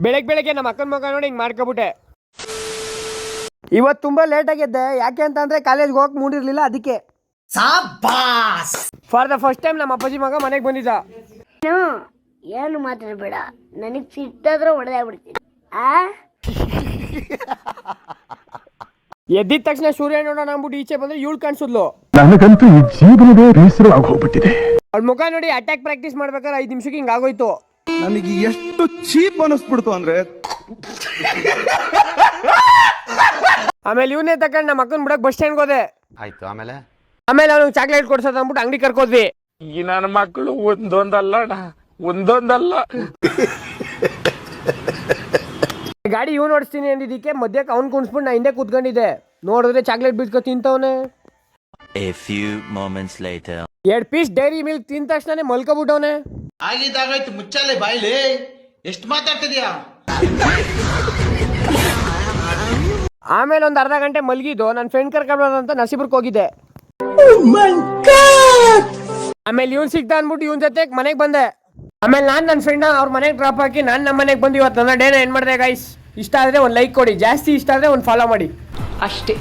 ಬೆಳಗ್ಗೆ ನಮ್ಮ ಅಕ್ಕನ ಮಗ ನೋಡಿ ಹಿಂಗೆ ಮಾಡ್ಕೊಬಿಟ್ಟೆ. ಇವತ್ತು ತುಂಬಾ ಲೇಟ್ ಆಗಿದ್ದೆ. ಯಾಕೆ ಅಂತಂದ್ರೆ ಕಾಲೇಜ್ಗೆ ಹೋಗಕ್ ಮೂಡಿರ್ಲಿಲ್ಲ, ಅದಕ್ಕೆ. ಫಾರ್ ದ ಫಸ್ಟ್ ಟೈಮ್ ನಮ್ಮ ಅಪ್ಪಾಜಿ ಮಗ ಮನೆಗೆ ಬಂದಿದ್ದ. ಏನು ಮಾತಾಡಬೇಡ, ನನಗೆ ಸಿಟ್ಟಾದ್ರೆ ಹೊಡೆದಾಗ್ಬಿಡ್ತೀನಿ. ಎದ್ದಿದ ತಕ್ಷಣ ಸೂರ್ಯ ನೋಡೋಣ ಅಂದ್ಬಿಟ್ಟು ಈಚೆ ಬಂದ್ರೆ ಇವಳು ಕಾಣಿಸಿದ್ಲು. ನನಗಂತೂ ಈ ಜೀವನವೇ ಬೇಸರವಾಗಿ ಹೋಗ್ಬಿಟ್ಟಿದೆ. ಅವಳ ಮುಖ ನೋಡಿ ಅಟ್ಯಾಕ್ ಪ್ರಾಕ್ಟೀಸ್ ಮಾಡ್ಬೇಕಾದ್ರೆ 5 ನಿಮಿಷಕ್ಕೆ ಹಿಂಗ ಆಗೋಯ್ತು. ನನಗೆ ಎಷ್ಟು ಚೀಪ್ ಅನಿಸ್ಬಿಡ್ತು ಅಂದ್ರೆ. ಆಮೇಲೆ ಇವನೇ ತಕೊಂಡ್ ನಮ್ಮ ಅಕ್ಕನ ಬಿಡಕ್ ಬಸ್ ಸ್ಟ್ಯಾಂಡ್ ಹೋದೆ. ಆಯ್ತು. ಆಮೇಲೆ ಅವ್ನಿಗೆ ಚಾಕ್ಲೇಟ್ ಕೊಡ್ಸೋದು ಅಂದ್ಬಿಟ್ಟು ಅಂಗಡಿ ಕರ್ಕೋದ್ವಿ. ಈ ನನ್ನ ಮಕ್ಕಳು ಒಂದೊಂದಲ್ಲ ಗಾಡಿ ಇವ್ ಓಡಿಸ್ತೀನಿ ಅಂದಿದ್ದಕ್ಕೆ ಮಧ್ಯಕ್ಕೆ ಅವ್ನ್ ಕುಣಿಸ್ಬಿಟ್ಟು ನಾ ಹಿಂದೆ ಕೂತ್ಕೊಂಡಿದ್ದೆ. ನೋಡಿದ್ರೆ ಚಾಕ್ಲೇಟ್ ಬಿಸ್ಕೊ ತಿಂತವನೆ. A few moments later. 2 piece Dairy Milk ತಿಂದ ತಕ್ಷಣ ಮಲ್ಕೊಬಿಟ್ಟವನೆ. ಆಗಿದ್ದಾಗಾಯ್ತು, ಮುಚ್ಚಾಲೆ ಬಾಯ್ಲಿ, ಎಷ್ಟು ಮಾತಾಡ್ತಿದ್ಯಾ? ಆಮೇಲೆ ಒಂದ್ ಅರ್ಧ ಗಂಟೆ ಮಲ್ಗಿದ್ದು ನನ್ನ ಫ್ರೆಂಡ್ ಕರ್ಕೊಂಡ್ಬಂತ ನರಸೀಪುರಕ್ಕೆ ಹೋಗಿದ್ದೆ. ಆಮೇಲೆ ಇವ್ನ್ ಸಿಗ್ತಾ ಅನ್ಬಿಟ್ಟು ಇವನ್ ಜೊತೆ ಮನೆಗೆ ಬಂದೆ. ಆಮೇಲೆ ನಾನ್ ನನ್ನ ಫ್ರೆಂಡ್ ಅವ್ರ ಮನೆಗೆ ಡ್ರಾಪ್ ಹಾಕಿ ನಾನು ನಮ್ಮ ಮನೆಗೆ ಬಂದು ಇವತ್ತು ನನ್ನ ಡೇನ ಏನ್ ಮಾಡಿದೆ ಗೈಸ್. ಇಷ್ಟ ಆದ್ರೆ ಒಂದು ಲೈಕ್ ಕೊಡಿ, ಜಾಸ್ತಿ ಇಷ್ಟ ಆದ್ರೆ ಒಂದು ಫಾಲೋ ಮಾಡಿ ಅಷ್ಟೇ.